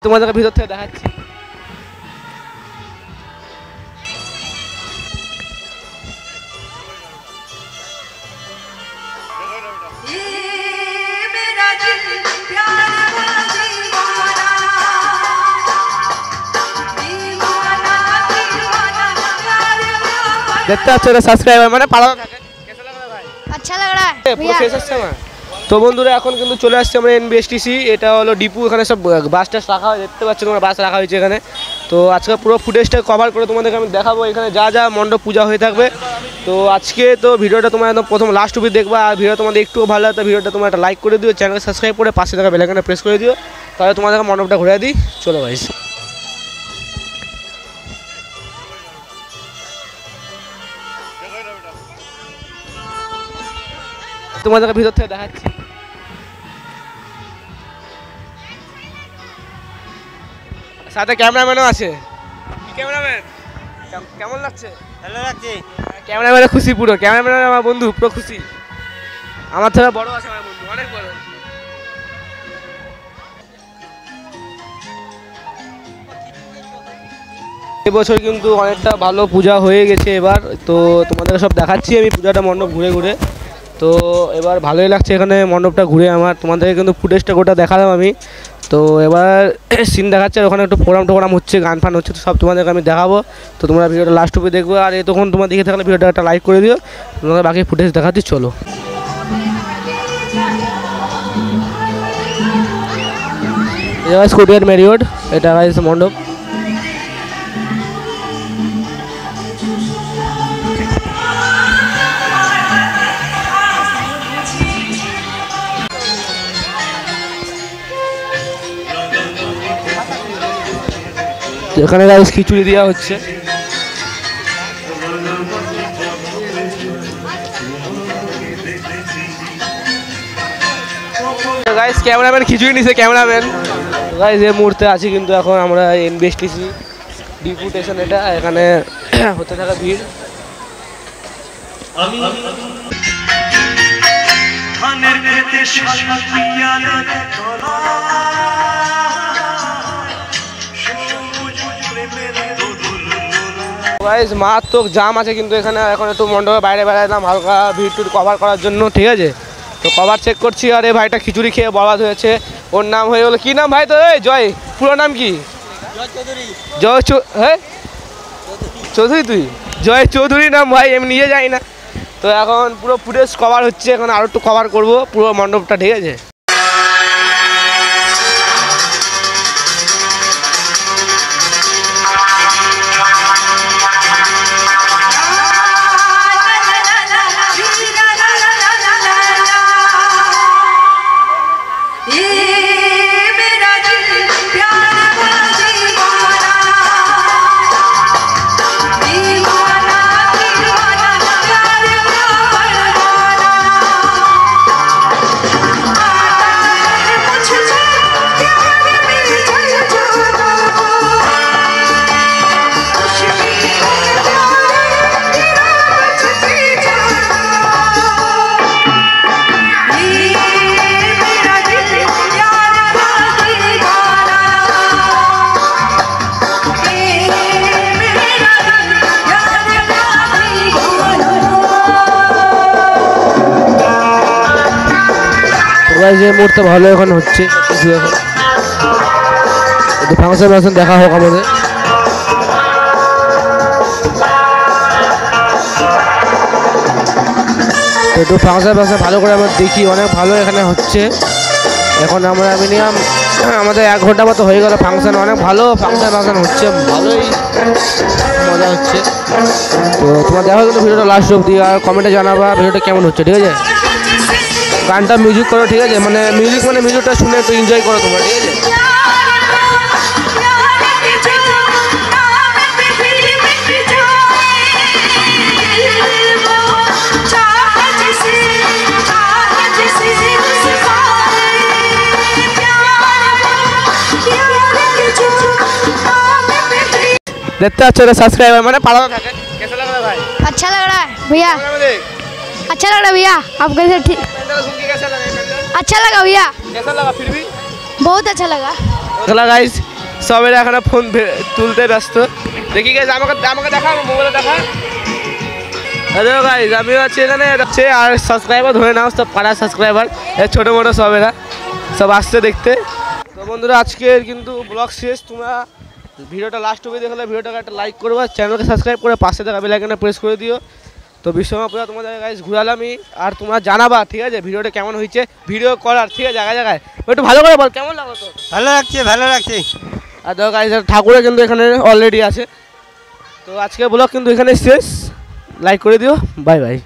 তোমাদের ভিতর থেকে দেখাচ্ছি। देखते अच्छे सब्सक्राइबर मैंने पढ़ा था कैसा लग रहा है भाई? अच्छा लग रहा है পুরো শেষ আসছে আমার। তো বন্ধুরা এখন কিন্তু চলে আসছে আমরা এনবিএসটিসি, এটা হলো ডিপু, এখানে সব বাস টাস রাখা হয়, দেখতে পাচ্ছ তোমরা বাস রাখা হয়েছে এখানে। তো আজকে পুরো ফুটেজটা কভার করে তোমাদেরকে আমি দেখাবো এখানে যা যা মণ্ডপ পূজা হয়ে থাকবে। তো আজকে তো ভিডিওটা তোমরা একদম প্রথম লাস্ট অবধি দেখবা, আর ভিডিও তোমাদের একটু ভালো লাগে ভিডিওটা তোমরা একটা লাইক করে দিও, চ্যানেল সাবস্ক্রাইব করে পাশে থাকা বেল আইকনে প্রেস করে দিও, তাহলে তোমাদেরকে মণ্ডপটা ঘুরে দিই। চলো গাইস, তোমাদেরকে ভিতর থেকে দেখাচ্ছি। সাথে ক্যামেরাম্যানও আছে। কি ক্যামেরাম্যান, কেমন লাগছে? ভালো লাগছে। ক্যামেরাম্যান খুশি, পুরো ক্যামেরাম্যান আমার বন্ধু, পুরো খুশি। আমার থেকে বড় আছে আমার বন্ধু, অনেক বড়। এবছর কিন্তু অনেকটা ভালো পূজা হয়ে গেছে এবার, তো তোমাদেরকে সব দেখাচ্ছি আমি পূজাটা মণ্ডপ ঘুরে ঘুরে। তো এবার ভালোই লাগছে এখানে মণ্ডপটা ঘুরে আমার, তোমাদেরকে কিন্তু ফুটেজটা গোটা দেখালাম আমি। তো এবার সিন দেখাচ্ছে, আর ওখানে একটু প্রোগ্রাম হচ্ছে, গান ফান হচ্ছে, তো সব তোমাদেরকে আমি দেখাবো। তো তোমরা ভিডিওটা লাস্ট অবধি দেখবে, আর তখন তোমার দেখে থাকলে ভিডিওটা একটা লাইক করে দিও, তোমাদের বাকি ফুটেজ দেখাচ্ছি। চলো স্কুটিয়ার ম্যারিওড, এটা গাইছে মণ্ডপ। এখানে গাইস খিচুড়ি দেওয়া হচ্ছে। গাইস ক্যামেরাম্যান খিচুড়ি নিছে, ক্যামেরাম্যান গাইস এই মুহূর্তে আছি কিন্তু এখন আমরা এনবিএসটিসি ডিপু স্টেশন, এটা এখানে হতে থাকা ভিড়। গাইস মারাত্মক জাম আছে কিন্তু এখানে, এখন একটু মণ্ডপের বাইরে বেড়ালাম হালকা ভিড় টুড় কভার করার জন্য, ঠিক আছে? তো কভার চেক করছি, আর এই ভাইটা খিচুড়ি খেয়ে বরবাদ হয়েছে। ওর নাম হয়ে গেলো কি নাম ভাই তো? এই জয়, পুরো নাম কি? জয় হ্যাঁ চৌধুরী, তুই জয় চৌধুরী নাম ভাই, আমি নিজে যাই না। তো এখন পুরো ফুটেজ কভার হচ্ছে, এখন আরও একটু কভার করবো পুরো মণ্ডপটা, ঠিক আছে? যে মুহূর্তে ভালো এখন হচ্ছে কিছু, এখন একটু ফাংশন দেখা হোক আমাদের। একটু ফাংশন ভালো করে আমরা দেখি, অনেক ভালো এখানে হচ্ছে। এখন আমরা মিনিমাম আমাদের 1 ঘন্টা মতো হয়ে গেল ফাংশন, অনেক ভালো ফাংশন হচ্ছে, ভালোই মজা হচ্ছে। তো তোমার দেখো কিন্তু ভিডিওটা লাস্ট অবধি, আর কমেন্টে জানাবা ভিডিওটা কেমন হচ্ছে, ঠিক আছে? গানটা মিউজিক করো, ঠিক আছে? মানে মিউজিকটা শুনে একটু এনজয় করো তোমরা, ঠিক আছে? देखते अच्छे सब्सक्राइबर मैंने पढ़ा था, कैसा लग रहा है भाई? अच्छा लग रहा है भैया, अच्छा लग रहा है भैया। आप कैसे? ठीक, अच्छा लगा भैया। कैसा लगा? फिर भी बहुत अच्छा लगा। गाइस সব এরা এখানে ফোন তুলতে ব্যস্ত। দেখি গাইজ আমাকে আমাকে দেখা, মোবাইলে দেখা। হ্যালো গাইজ, আমিও আছি এখানে যাচ্ছে। আর সাবস্ক্রাইবার ধরে নাও, সব পাড়ার সাবস্ক্রাইবার, ছোটো মোটো সব এরা সব আসছে দেখতে। তো বন্ধুরা আজকের কিন্তু ব্লগ শেষ। তোমরা ভিডিওটা লাস্ট অবধি দেখলে ভিডিওটাকে একটা লাইক করবে, চ্যানেলকে সাবস্ক্রাইব করে পাশে থাকা বেল আইকনে প্রেস করে দিও। তো বিশ্বকর্মা পূজা তোমাদের গাইজ ঘুরালামই, আর তোমরা জানাবা ঠিক আছে ভিডিওটা কেমন হয়েছে, ভিডিও করার ঠিক আছে জায়গায় জায়গায় একটু ভালো করে বল কেমন লাগলো তো। ভালো লাগছে, ভালো লাগছে। আর দেখো গাইজ ঠাকুরে কিন্তু এখানে অলরেডি আছে। তো আজকে ব্লগ কিন্তু এখানে শেষ, লাইক করে দিও, বাই বাই।